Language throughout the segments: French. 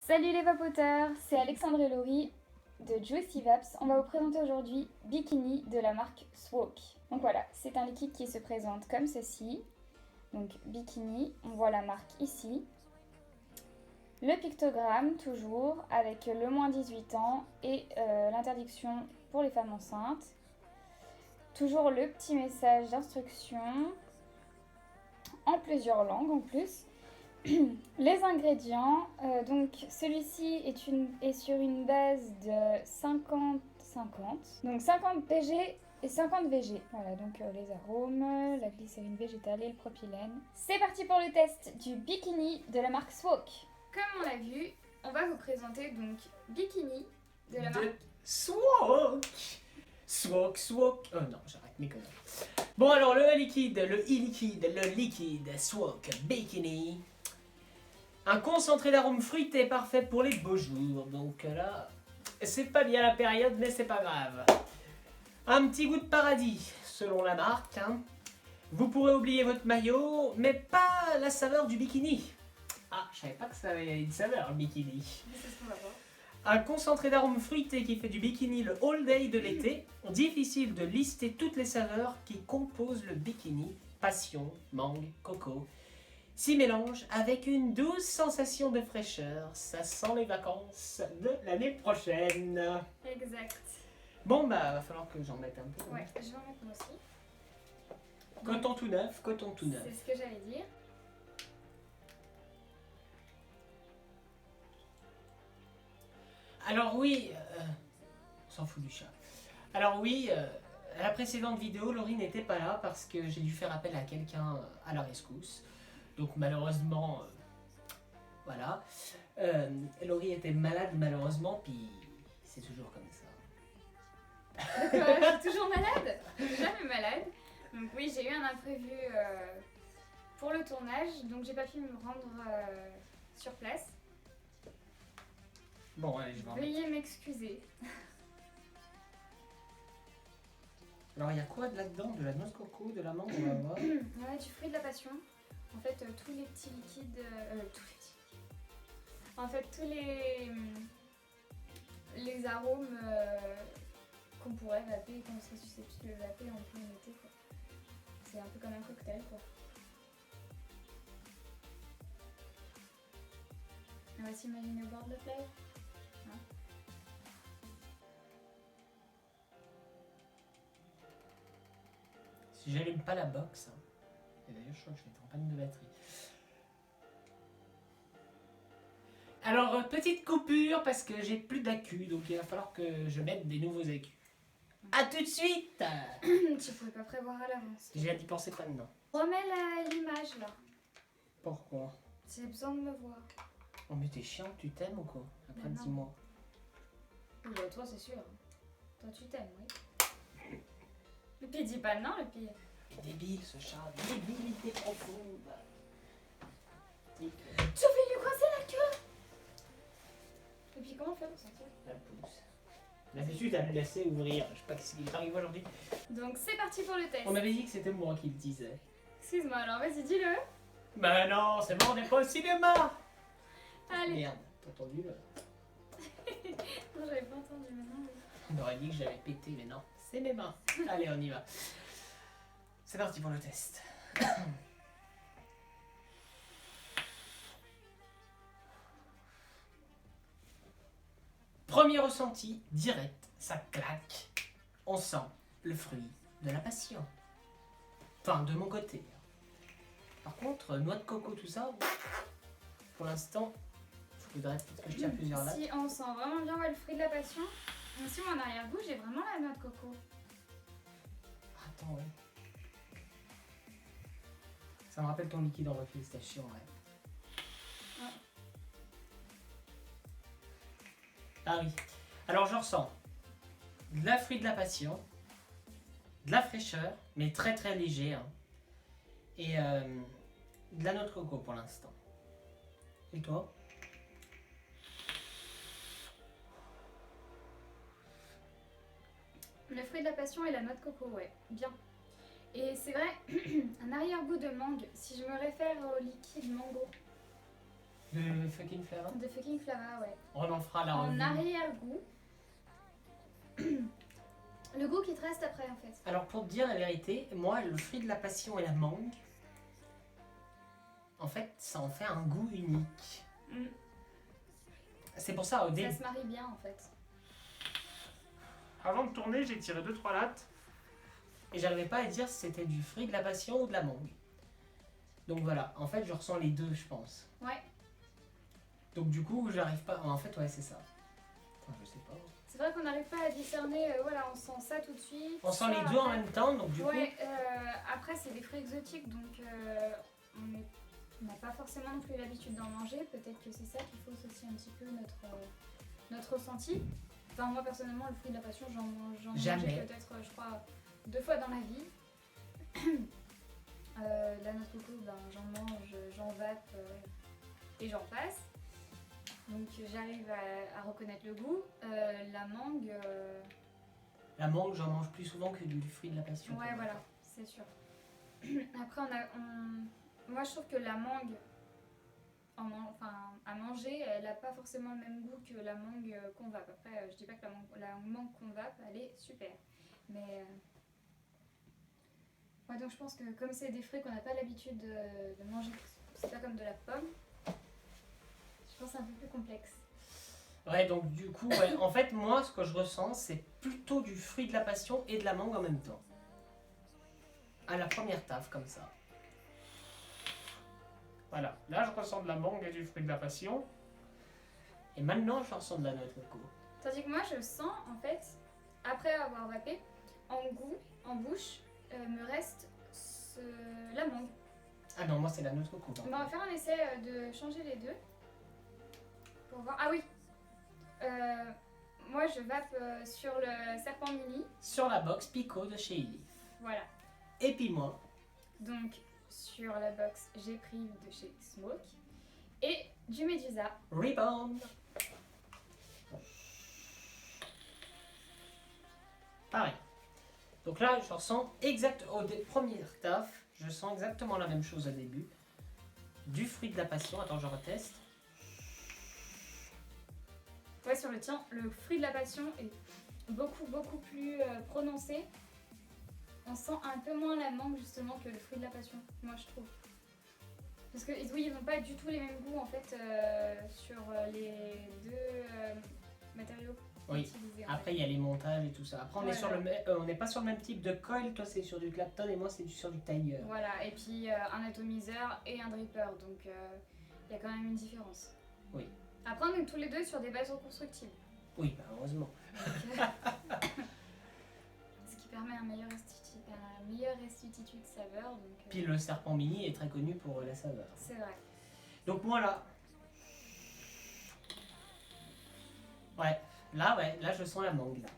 Salut les vapoteurs, c'est Alexandre et Laurie de Juicy Vaps. On va vous présenter aujourd'hui Bikini de la marque Swok. Donc voilà, c'est un liquide qui se présente comme ceci. Donc Bikini, on voit la marque ici. Le pictogramme toujours avec le moins 18 ans et l'interdiction pour les femmes enceintes. Toujours le petit message d'instruction en plusieurs langues en plus. Les ingrédients, donc celui-ci est sur une base de 50-50, donc 50 PG et 50 VG. Voilà, donc les arômes, la glycérine végétale et le propylène. C'est parti pour le test du Bikini de la marque Swok. Comme on l'a vu, on va vous présenter donc Bikini de la marque Swok. Swok. Oh non, j'arrête mes conneries. Bon alors le liquide, le liquide Swok Bikini. Un concentré d'arômes fruités parfait pour les beaux jours. Donc là, c'est pas bien la période, mais c'est pas grave. Un petit goût de paradis, selon la marque. Vous pourrez oublier votre maillot, mais pas la saveur du bikini. Ah, je savais pas que ça avait une saveur, le bikini. C'est ce qu'on va voir. Un concentré d'arômes fruités qui fait du bikini le all day de l'été. Difficile de lister toutes les saveurs qui composent le bikini. Passion, mangue, coco. S'y mélange avec une douce sensation de fraîcheur. Ça sent les vacances de l'année prochaine. Exact. Bon bah, va falloir que j'en mette un peu. Ouais, je vais en mettre moi aussi. Coton tout neuf, coton tout neuf. C'est ce que j'allais dire. Alors oui, on s'en fout du chat. Alors oui, à la précédente vidéo, Laurie n'était pas là parce que j'ai dû faire appel à quelqu'un à la rescousse. Donc malheureusement, voilà. Laurie était malade malheureusement, puis c'est toujours comme ça. D'accord, je suis toujours malade. Je suis jamais malade. Donc oui, j'ai eu un imprévu pour le tournage, donc j'ai pas pu me rendre sur place. Bon, allez, je vais en mettre. Veuillez m'excuser. Alors il y a quoi là-dedans? De la noix de coco, de la mangue, on va voir. Ouais, du fruit de la passion. En fait, tous les petits liquides... En fait, tous les arômes qu'on pourrait vaper, qu'on serait susceptible de vaper, on peut les mettre, quoi. C'est un peu comme un cocktail, quoi. Et voici imaginer au bord de la plage. Hein. Si j'allume pas la box, et d'ailleurs je crois que je vais être en panne de batterie. Alors petite coupure parce que j'ai plus d'accu, donc il va falloir que je mette des nouveaux écus. A tout de suite. Tu pouvais pas prévoir à l'avance. J'ai d'y penser pas maintenant. Remets l'image là. Pourquoi? J'ai besoin de me voir. Oh mais t'es chiant, tu t'aimes ou quoi? Après Mais non. 10 mois. Oui, bah, toi c'est sûr. Toi tu t'aimes, oui. Le pire dis pas non, le pire. Débile ce chat, débilité profonde. Tu veux lui coincer la queue. Et puis comment on fait pour sortir? La pousse. D'habitude elle me laissait ouvrir, je sais pas ce qui est arrivé aujourd'hui. Donc c'est parti pour le test. On m'avait dit que c'était moi qui le disais. Excuse-moi, alors vas-y dis-le. Bah non, c'est bon, on n'est pas au cinéma. Allez. Merde, t'as entendu là? Non, j'avais pas entendu maintenant. Oui. On aurait dit que j'avais pété, mais non, c'est mes mains. Allez, on y va. C'est parti pour le test. Premier ressenti, direct, ça claque. On sent le fruit de la passion. Enfin, de mon côté. Par contre, noix de coco, tout ça, pour l'instant, il faudrait peut-être que je tire plusieurs lattes. Si on sent vraiment bien le fruit de la passion. Si en arrière-goût, j'ai vraiment la noix de coco. Attends, ouais. Ça me rappelle ton liquide en reflet pistachio, ouais. Ouais. Ah oui. Alors je ressens de la fruit de la passion, de la fraîcheur, mais très très léger, et de la noix de coco pour l'instant. Et toi? Le fruit de la passion et la noix de coco, ouais, bien. Et c'est vrai, un arrière-goût de mangue, si je me réfère au liquide mango. De fucking Flava. De fucking Flava, ouais. On en fera la En revue. arrière-goût. Le goût qui te reste après en fait. Alors pour te dire la vérité, moi le fruit de la passion et la mangue, en fait ça en fait un goût unique. Mm. C'est pour ça au Ça début. se marie bien en fait. Avant de tourner, j'ai tiré 2-3 lattes. Et j'arrivais pas à dire si c'était du fruit de la passion ou de la mangue. Donc voilà, en fait je ressens les deux je pense. Ouais. Donc du coup j'arrive pas. En fait ouais c'est ça. Enfin, je sais pas. C'est vrai qu'on n'arrive pas à discerner, voilà, on sent ça tout de suite. On sent ça, les deux en après. même temps, donc du coup. Ouais, après c'est des fruits exotiques donc on n'a pas forcément non plus l'habitude d'en manger. Peut-être que c'est ça qui fausse aussi un petit peu notre ressenti. Enfin, moi personnellement, le fruit de la passion, j'en ai Jamais. mangé peut-être, je crois, 2 fois dans ma vie. La noix de coco, ben, j'en mange, j'en vape et j'en passe. Donc j'arrive à reconnaître le goût. La mangue, La mangue, j'en mange plus souvent que du fruit de la passion. ouais, voilà, c'est sûr. Après, moi je trouve que la mangue, à manger, elle n'a pas forcément le même goût que la mangue qu'on vape. Après, je dis pas que la mangue qu'on vape, elle est super. Mais ouais, donc je pense que comme c'est des fruits qu'on n'a pas l'habitude de manger, c'est pas comme de la pomme, je pense que c'est un peu plus complexe. Ouais, donc du coup, ouais, en fait, moi, ce que je ressens, c'est plutôt du fruit de la passion et de la mangue en même temps. À la première taf, comme ça. Voilà, là, je ressens de la mangue et du fruit de la passion. Et maintenant, je ressens de la noix de coco. Tandis que moi, je sens, en fait, après avoir vapé, en goût, en bouche, me reste la mangue. Ah non, moi, c'est la noix de coco. On va faire un essai de changer les deux. Pour voir. Ah oui. Moi, je vape sur le serpent mini. Sur la box Pico de chez Elif. Voilà. Et puis moi, Donc, sur la box, j'ai pris de chez Smoke. Et du Medusa. Rebound. Pareil. Donc là, je ressens première taf, je sens exactement la même chose au début. Du fruit de la passion. Attends, je reteste. Ouais, sur le tien, le fruit de la passion est beaucoup plus prononcé. On sent un peu moins la mangue justement que le fruit de la passion, moi je trouve. Parce que oui, ils n'ont pas du tout les mêmes goûts en fait sur les deux matériaux Oui. utilisés. En Après, il y a les montages et tout ça. Après, on Ouais, est sur on n'est pas sur le même type de coil. Toi, c'est sur du Clapton et moi, c'est sur du Tiger. Voilà, et puis un atomiseur et un dripper, donc il y a quand même une différence. Oui. Après, on est tous les deux sur des bases reconstructibles. Oui, bah, heureusement. Ce qui permet un meilleur restitut de saveur. Donc, Puis le serpent mini est très connu pour la saveur. c'est vrai. Donc moi là. Ouais, là je sens la mangue là.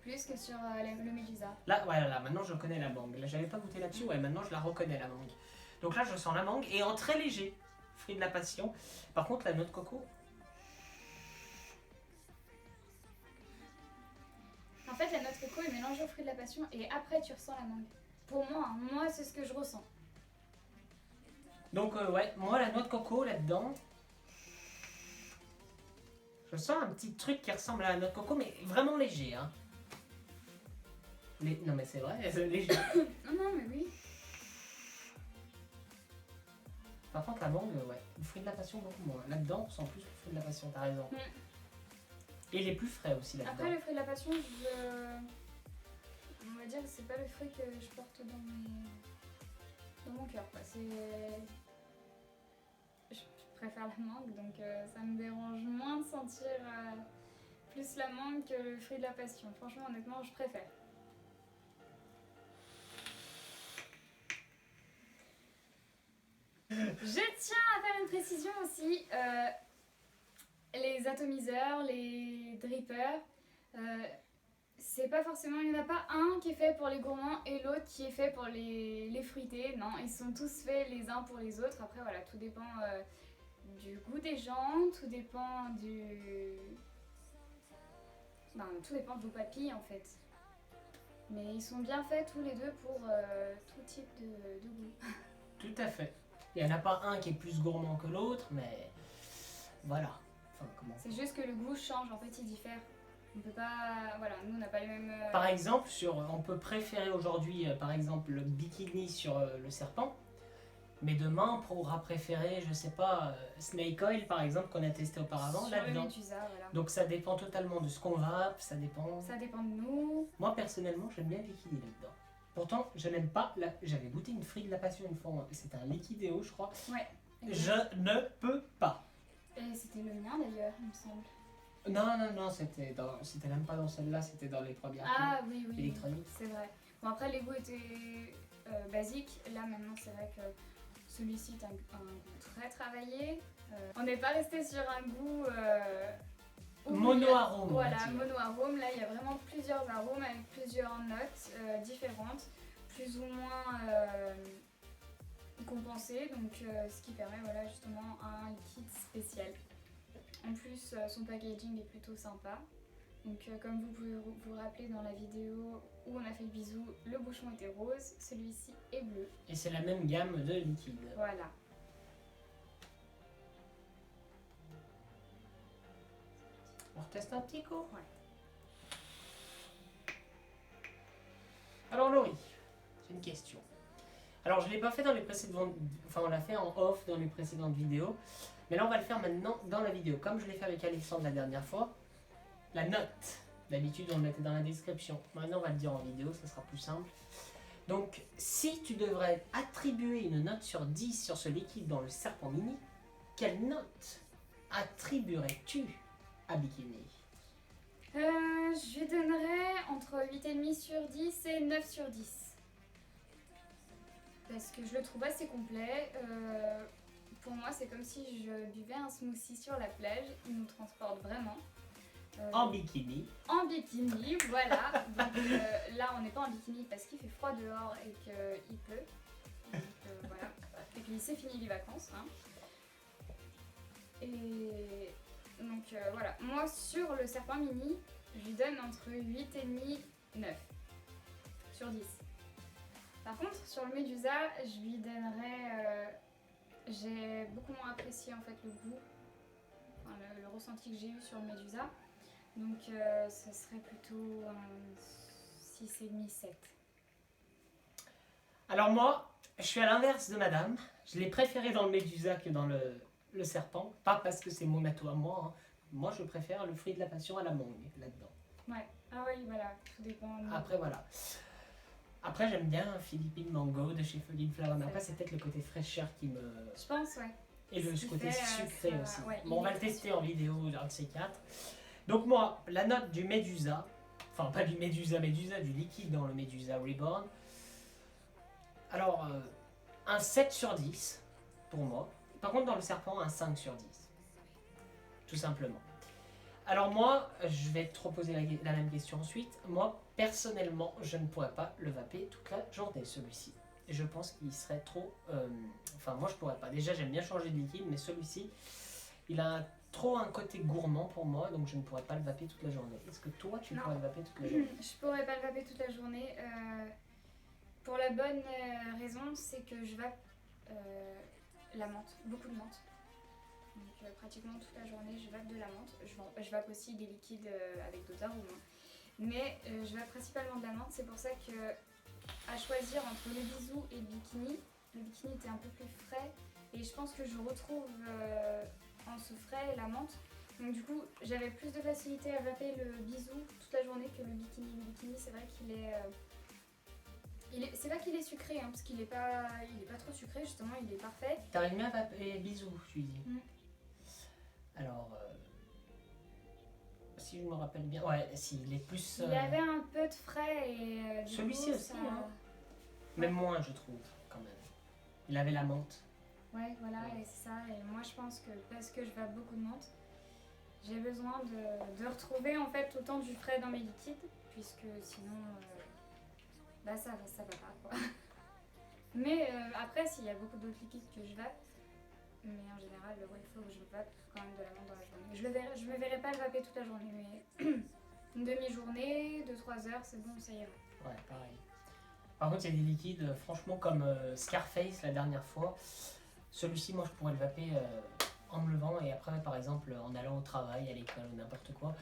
Plus que sur le Medusa. Là, voilà, là, maintenant je connais la mangue. Là, j'avais pas goûté là-dessus, ouais, maintenant je la reconnais la mangue. Donc là, je sens la mangue et en très léger, fruit de la passion. Par contre, la noix de coco, En fait, la noix de coco est mélangée au fruit de la passion et après tu ressens la mangue. Pour moi, moi c'est ce que je ressens. donc ouais, moi la noix de coco là-dedans, je sens un petit truc qui ressemble à la noix de coco, mais vraiment léger, hein. Non mais c'est vrai, c'est léger. Non, mais oui. Par contre, la mangue, ouais, le fruit de la passion beaucoup moins. Là-dedans, on sent plus le fruit de la passion, t'as raison. Mm. Et il est plus frais aussi là-dedans. Après, le fruit de la passion, on va dire que c'est pas le fruit que je porte dans mon cœur. Je préfère la mangue, donc ça me dérange moins de sentir plus la mangue que le fruit de la passion. Franchement, honnêtement, je préfère. Je tiens à faire une précision aussi. Les atomiseurs, les drippers, c'est pas forcément, il n'y en a pas un qui est fait pour les gourmands et l'autre qui est fait pour les fruités. Non, ils sont tous faits les uns pour les autres. Après voilà, tout dépend du goût des gens, tout dépend tout dépend de vos papilles en fait. Mais ils sont bien faits tous les deux pour tout type de goût. Tout à fait. Il n'y en a pas un qui est plus gourmand que l'autre, mais voilà. Enfin, comment... C'est juste que le goût change, en fait, il diffère. On peut pas... Voilà, nous, on n'a pas les mêmes... Par exemple, on peut préférer aujourd'hui, par exemple, le bikini sur le serpent, mais demain, on pourra préférer, je sais pas, Snake Oil, par exemple, qu'on a testé auparavant, sur le là-dedans. Médusa, voilà. Donc ça dépend totalement de ce qu'on va, ça dépend... Ça dépend de nous. Moi, personnellement, j'aime bien le bikini là-dedans. Pourtant, je n'aime pas... J'avais goûté une frite de la passion une fois, c'était un liquidéo, je crois. Ouais. Je ne peux pas. Et c'était le mien, d'ailleurs, il me semble. Non, c'était même pas dans celle-là, c'était dans les premières Ah oui, oui, électroniques. c'est vrai. Bon, après, les goûts étaient basiques. Là, maintenant, c'est vrai que celui-ci est un goût très travaillé. On n'est pas resté sur un goût... Mono-arôme. Voilà, mono-arôme. Là, il y a vraiment plusieurs arômes avec plusieurs notes différentes, plus ou moins compensées. Donc, ce qui permet, voilà, justement, un liquide spécial. En plus, son packaging est plutôt sympa. Donc comme vous pouvez vous rappeler dans la vidéo où on a fait le bisou, le bouchon était rose, celui-ci est bleu. Et c'est la même gamme de liquide. Voilà. On reteste un petit coup. Ouais. Alors Laurie, j'ai une question. Alors je ne l'ai pas fait dans les précédentes... Enfin on l'a fait en off dans les précédentes vidéos. Mais là on va le faire maintenant dans la vidéo. Comme je l'ai fait avec Alexandre la dernière fois. La note. D'habitude on le mettait dans la description. Maintenant on va le dire en vidéo, ça sera plus simple. Donc si tu devrais attribuer une note sur 10 sur ce liquide dans le serpent mini, quelle note attribuerais-tu à Bikini? Je lui donnerais entre 8,5 sur 10 et 9 sur 10. Parce que je le trouve assez complet. Pour moi, c'est comme si je buvais un smoothie sur la plage. Il nous transporte vraiment. En bikini. En bikini, voilà. Donc là, on n'est pas en bikini parce qu'il fait froid dehors et qu'il pleut. Donc voilà. Et puis c'est fini les vacances. Hein. Et donc voilà. Moi, sur le serpent mini, je lui donne entre 8,5 et 9 sur 10. Par contre, sur le Médusa, je lui donnerais... j'ai beaucoup moins apprécié en fait le goût, enfin, le ressenti que j'ai eu sur le Médusa. Donc ça serait plutôt un 6,5, 7. Alors moi, je suis à l'inverse de madame. Je l'ai préféré dans le Médusa que dans le serpent. Pas parce que c'est mon atout à moi. Hein. Moi, je préfère le fruit de la passion à la mangue là-dedans. Ouais, ah oui, voilà, tout dépend. Après, voilà. Après, j'aime bien Philippine Mango de chez Feline Flower. Mais après, c'est peut-être le côté fraîcheur qui me... Je pense, ouais. Et le côté sucré aussi. Ouais, bon, on va le tester en vidéo, un de ces quatre. Donc moi, la note du Médusa, enfin pas du Médusa, du liquide dans le Médusa Reborn. Alors, un 7 sur 10 pour moi. Par contre, dans le serpent, un 5 sur 10. Tout simplement. Alors moi, je vais te reposer la même question ensuite. Moi, personnellement, je ne pourrais pas le vaper toute la journée, celui-ci. Je pense qu'il serait trop... Enfin, moi, je pourrais pas. Déjà, j'aime bien changer de liquide, mais celui-ci, il a trop un côté gourmand pour moi, donc je ne pourrais pas le vaper toute la journée. Est-ce que toi, tu pourrais le vaper toute la journée? Je pourrais pas le vaper toute la journée. Pour la bonne raison, c'est que je vape la menthe, beaucoup de menthe. Donc pratiquement toute la journée, je vape de la menthe. Je vape aussi des liquides avec d'autres arômes. Mais je vape principalement de la menthe. C'est pour ça que, à choisir entre le bisou et le bikini était un peu plus frais. Et je pense que je retrouve en ce frais la menthe. Donc du coup, j'avais plus de facilité à vaper le bisou toute la journée que le bikini. Le bikini, c'est vrai qu'il est... c'est pas qu'il est sucré, hein, parce qu'il est pas trop sucré, justement, il est parfait. T'arrives bien à vaper bisous, tu dis. Alors, si je me rappelle bien, ouais, s'il est plus... Il y avait un peu de frais et celui-ci aussi, hein. Même moins, je trouve, quand même. Il avait la menthe. Ouais, voilà, et c'est ça. Et moi, je pense que parce que je vape beaucoup de menthe, j'ai besoin de retrouver en fait autant du frais dans mes liquides, puisque sinon, bah ça va pas, quoi. Mais après, s'il y a beaucoup d'autres liquides que je vape, mais en général, il faut que je vape quand même de la menthe dans la journée. Je me verrai pas le vaper toute la journée, mais une demi-journée, 2-3 heures, c'est bon, ça ira. Ouais, pareil. Par contre, il y a des liquides, franchement, comme Scarface la dernière fois. Celui-ci, moi, je pourrais le vaper en me levant et après, par exemple, en allant au travail, à l'école ou n'importe quoi.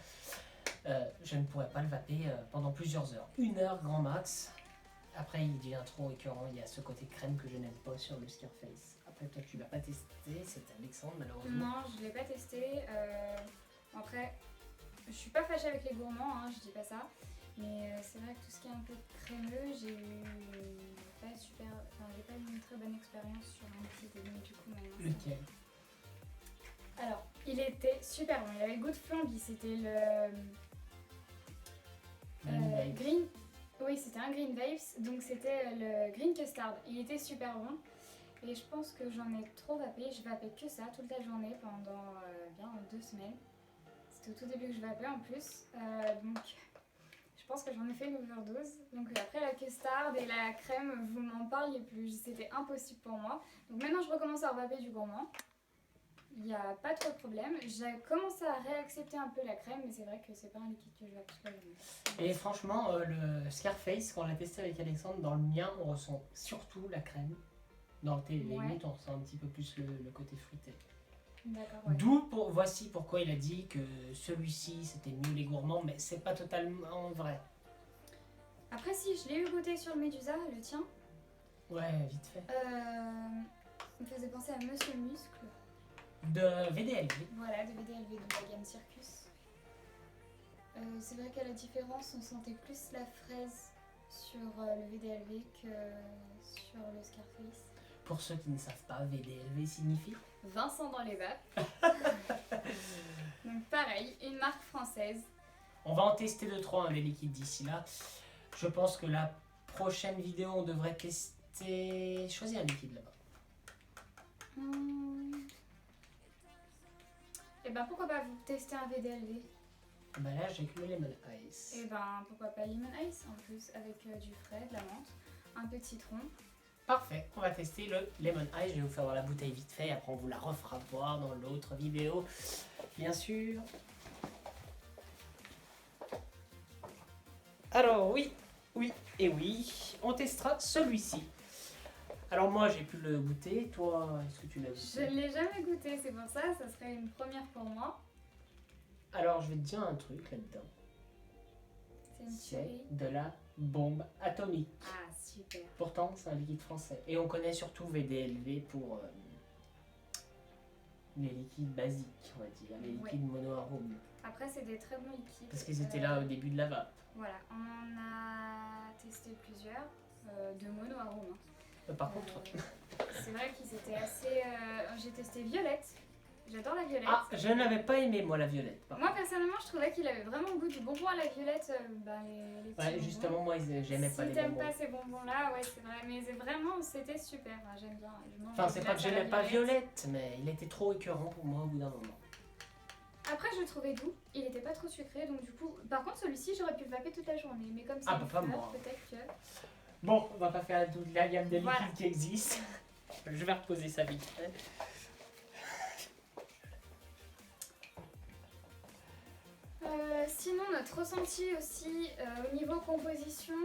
Je ne pourrais pas le vaper pendant plusieurs heures. 1 heure grand max. Après, il devient trop écœurant. Il y a ce côté crème que je n'aime pas sur le Scarface. Après, toi, tu l'as pas testé. C'était Alexandre, malheureusement. Non, je l'ai pas testé. Après, je suis pas fâchée avec les gourmands, hein, je dis pas ça. Mais c'est vrai que tout ce qui est un peu crémeux, j'ai pas eu une très bonne expérience sur un petit début du coup maintenant. Lequel? Alors, il était super bon. Il avait le goût de flambi. C'était le green. Oui, c'était un Green Vapes, donc c'était le Green Custard. Il était super bon et je pense que j'en ai trop vapé. Je vapais que ça toute la journée pendant bien 2 semaines. C'était au tout début que je vapais en plus, donc je pense que j'en ai fait une overdose. Donc après la custard et la crème, vous m'en parliez plus, c'était impossible pour moi. Donc maintenant je recommence à revaper du gourmand. Il n'y a pas trop de problème. J'ai commencé à réaccepter un peu la crème, mais c'est vrai que c'est pas un liquide que je vape toute la journée. Et franchement, le Scarface, quand on l'a testé avec Alexandre, dans le mien, on ressent surtout la crème. Dans le thé, limite, on ressent un petit peu plus le côté fruité. D'accord, ouais. Voici pourquoi il a dit que celui-ci c'était mieux les gourmands, mais c'est pas totalement vrai. Après, si, je l'ai eu goûté sur le Medusa, le tien. Ouais, vite fait. Il me faisait penser à Monsieur Muscle. De VDLV. Voilà, de VDLV de la gamme Circus. C'est vrai qu'à la différence, on sentait plus la fraise sur le VDLV que sur le Scarface. Pour ceux qui ne savent pas, VDLV signifie Vincent dans les vapes. Donc pareil, une marque française. On va en tester 2-3 des liquides d'ici là. Je pense que la prochaine vidéo, on devrait tester... Choisir un liquide là-bas. Et ben pourquoi pas vous tester un VDLV? Bah là, j'ai que le Lemon Ice. Et ben pourquoi pas Lemon Ice en plus, avec du frais, de la menthe, un peu de citron. Parfait, on va tester le Lemon Ice. Je vais vous faire voir la bouteille vite fait, après on vous la refera voir dans l'autre vidéo, bien sûr. Alors oui, et oui, on testera celui-ci. Alors moi j'ai pu le goûter, toi est-ce que tu l'as goûté? Je ne l'ai jamais goûté, c'est pour ça, ça serait une première pour moi. Alors je vais te dire un truc là-dedans. C'est une tuerie. De la bombe atomique. Ah super. Pourtant c'est un liquide français. Et on connaît surtout VDLV pour les liquides basiques, on va dire, les liquides monoarômes. Après c'est des très bons liquides. Parce qu'ils étaient là au début de la vape. Voilà, on en a testé plusieurs de monoarômes. Par contre... c'est vrai qu'ils étaient assez... J'ai testé Violette. J'adore la violette. Ah, je n'avais pas aimé moi la violette. Moi personnellement je trouvais qu'il avait vraiment le goût du bonbon à la violette. Les petits bonbons. Justement moi j'aimais pas les bonbons. Si t'aimes pas ces bonbons là, ouais c'est vrai. Mais vraiment c'était super. J'aime bien. Enfin c'est pas que j'aimais pas violette, mais il était trop écœurant pour moi au bout d'un moment. Après je le trouvais doux, il était pas trop sucré donc du coup... Par contre celui-ci j'aurais pu le vaper toute la journée. Mais comme c'est pas moi. peut-être que... Bon, on va pas faire toute la gamme de liquides qui existe. Je vais reposer ça vite fait. Sinon notre ressenti aussi au niveau composition.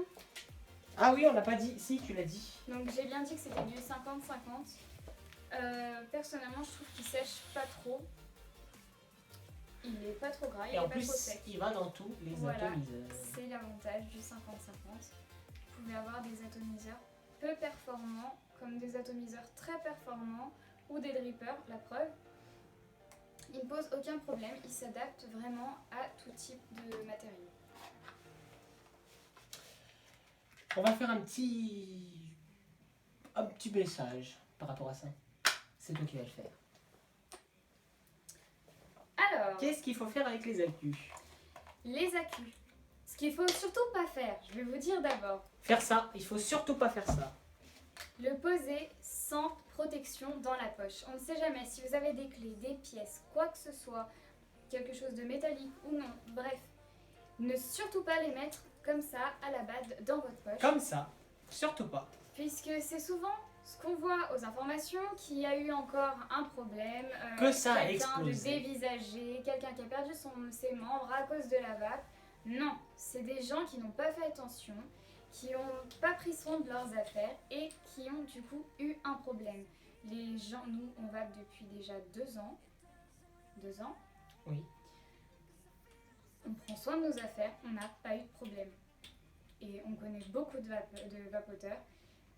Ah oui, on l'a pas dit. Si, tu l'as dit. Donc j'ai bien dit que c'était du 50-50. Personnellement je trouve qu'il sèche pas trop. Il est pas trop gras, il est pas trop sec. Il va dans tous les atomiseurs. C'est l'avantage du 50-50. Vous pouvez avoir des atomiseurs peu performants comme des atomiseurs très performants ou des drippers, la preuve. Il ne pose aucun problème, il s'adapte vraiment à tout type de matériaux. On va faire un petit message par rapport à ça. C'est toi qui vas le faire. Alors, qu'est-ce qu'il faut faire avec les accus? Les accus. Ce qu'il faut surtout pas faire, je vais vous dire d'abord. Faire ça, il faut surtout pas faire ça. Le poser sans protection dans la poche. On ne sait jamais si vous avez des clés, des pièces, quoi que ce soit, quelque chose de métallique ou non, bref. Ne surtout pas les mettre comme ça à la base dans votre poche. Comme ça, surtout pas. Puisque c'est souvent ce qu'on voit aux informations qu'il y a eu encore un problème. Que ça a quelqu'un de explosé. dévisagé, quelqu'un qui a perdu ses membres à cause de la vape. Non, c'est des gens qui n'ont pas fait attention, qui n'ont pas pris soin de leurs affaires et qui ont du coup eu un problème. les gens, nous, on va depuis déjà 2 ans. 2 ans. Oui. On prend soin de nos affaires, on n'a pas eu de problème. Et on connaît beaucoup de vapoteurs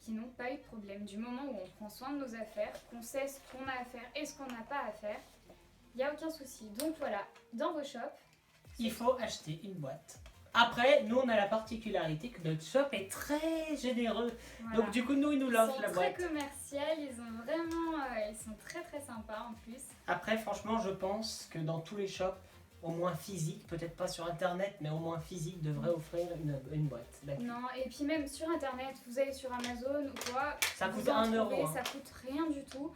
qui n'ont pas eu de problème. Du moment où on prend soin de nos affaires, qu'on sait ce qu'on a à faire et ce qu'on n'a pas à faire, il n'y a aucun souci. Donc voilà, dans vos shops, il faut acheter une boîte. Après, nous, on a la particularité que notre shop est très généreux. voilà. Donc du coup, nous, ils nous l'offrent la Ils sont boîte. très commercial, ils ont vraiment, ils sont très très sympas en plus. Après, franchement, je pense que dans tous les shops, au moins physique, peut-être pas sur internet, mais au moins physique, devrait offrir une boîte. D'accord. Non, et puis même sur internet, vous allez sur Amazon ou quoi, Ça vous coûte en 1 euro. trouvez, Hein. ça coûte rien du tout.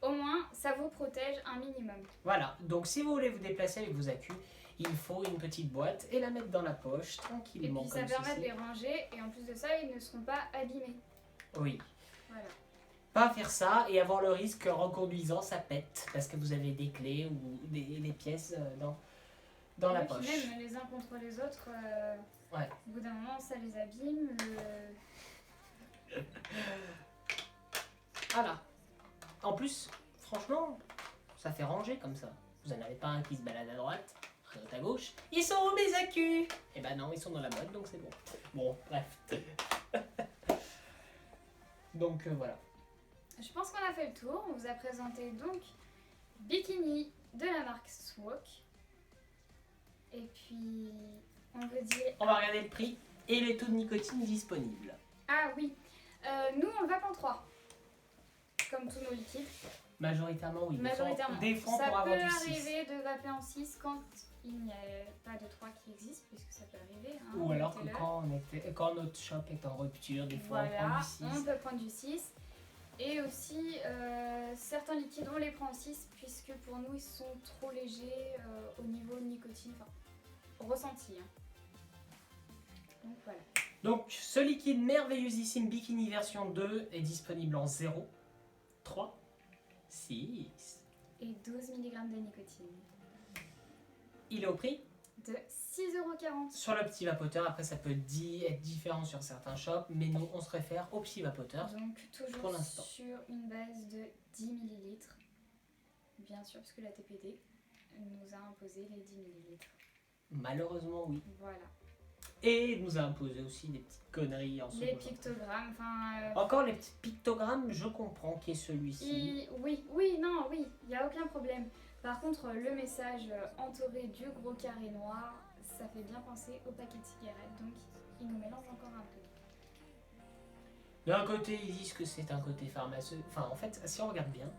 Au moins, ça vous protège un minimum. Voilà, donc si vous voulez vous déplacer avec vos accus, il faut une petite boîte et la mettre dans la poche Et tranquillement. puis ça comme permet de ceci. les ranger et en plus de ça, ils ne seront pas abîmés. Oui. Voilà. Pas faire ça et avoir le risque qu'en reconduisant ça pète parce que vous avez des clés ou des pièces dans la Et poche. puis même les uns contre les autres, Ouais. au bout d'un moment, ça les abîme. Voilà. En plus, franchement, ça fait ranger comme ça. Vous n'en avez pas un qui se balade à droite, un autre à gauche. Ils sont où mes accus? Eh ben non, ils sont dans la boîte donc c'est bon. Bon, bref. Donc voilà. Je pense qu'on a fait le tour. On vous a présenté donc Bikini de la marque Swok. Et puis, on veut dire... On va regarder le prix et les taux de nicotine disponibles. Ah oui, nous on le vape en 3. Comme tous nos liquides. Majoritairement, oui. Majoritairement. Des fois, Ça pour peut avoir du 6. arriver de vaper en 6 quand il n'y a pas de 3 qui existe, puisque ça peut arriver. Hein, Ou alors que notez-le. quand notre shop est en rupture, des fois on Voilà, prend du 6. on peut prendre du 6. Et aussi, certains liquides, on les prend en 6, puisque pour nous, ils sont trop légers au niveau nicotine, enfin, ressenti. Hein. Donc voilà. Donc ce liquide merveilleusissime Bikini version 2 est disponible en 0, 3, 6. Et 12 mg de nicotine. Il est au prix De 6,40 €. sur le petit vapoteur. Après ça peut être différent sur certains shops, mais nous on se réfère au petit vapoteur. Donc Pour toujours l'instant. sur une base de 10 ml. Bien sûr, parce que la TPD nous a imposé les 10 ml. Malheureusement oui. Voilà. Et il nous a imposé aussi des petites conneries en ce Les moment. pictogrammes, enfin... Encore les petits pictogrammes, je comprends qu'il y ait celui-ci. oui, il n'y a aucun problème. Par contre, le message entouré du gros carré noir, ça fait bien penser au paquet de cigarettes, donc il nous mélange encore un peu. D'un côté, ils disent que c'est un côté pharmaceutique. Enfin, en fait, si on regarde bien,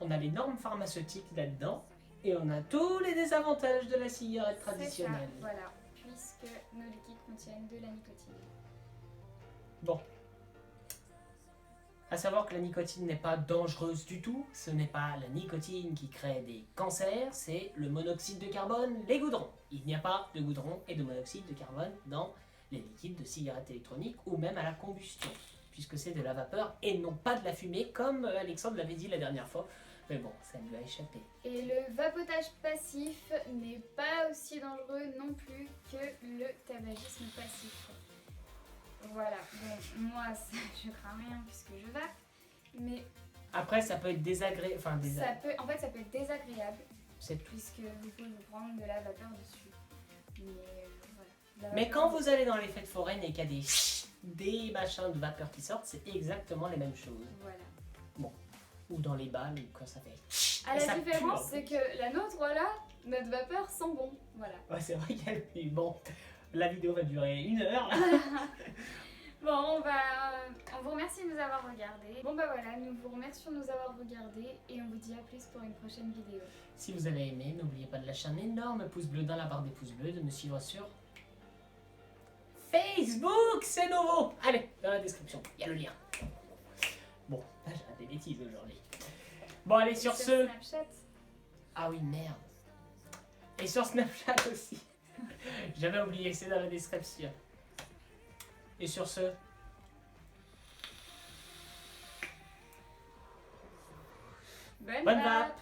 on a les normes pharmaceutiques là-dedans et on a tous les désavantages de la cigarette traditionnelle. C'est ça, voilà, puisque nos liquides contiennent de la nicotine. Bon. À savoir que la nicotine n'est pas dangereuse du tout. Ce n'est pas la nicotine qui crée des cancers, c'est le monoxyde de carbone, les goudrons. Il n'y a pas de goudron et de monoxyde de carbone dans les liquides de cigarettes électroniques ou même à la combustion, puisque c'est de la vapeur et non pas de la fumée, comme Alexandre l'avait dit la dernière fois. Mais bon, ça lui a échappé. Et le vapotage passif n'est pas aussi dangereux non plus que le tabagisme passif. Voilà, bon, moi ça, je crains rien puisque je vape, mais Après, ça peut être désagréable. Enfin, ça peut être désagréable c'est tout. puisque vous pouvez vous prendre de la vapeur dessus. Mais voilà. La Mais vapeur- quand vous allez dans les fêtes foraines et qu'il y a des machins de vapeur qui sortent, c'est exactement les mêmes choses. Voilà. Ou dans les balles, ou quand ça fait. À Et la ça pue, différence, en c'est plus. que la nôtre, voilà, notre vapeur sent bon. Voilà. Ouais, c'est vrai qu'elle pue. Bon, la vidéo va durer 1 heure. Bon, on vous remercie de nous avoir regardés. Bon bah voilà, nous vous remercions de nous avoir regardés et on vous dit à plus pour une prochaine vidéo. Si vous avez aimé, n'oubliez pas de lâcher un énorme pouce bleu dans la barre des pouces bleus, de me suivre sur Facebook, c'est nouveau. Allez, dans la description, il y a le lien. Bon, là j'ai des bêtises aujourd'hui. Bon, allez, sur ce... Snapchat. Ah oui, merde. Et sur Snapchat aussi. J'avais oublié, c'est dans la description. Et sur ce... Bonne Bonne vape. vape.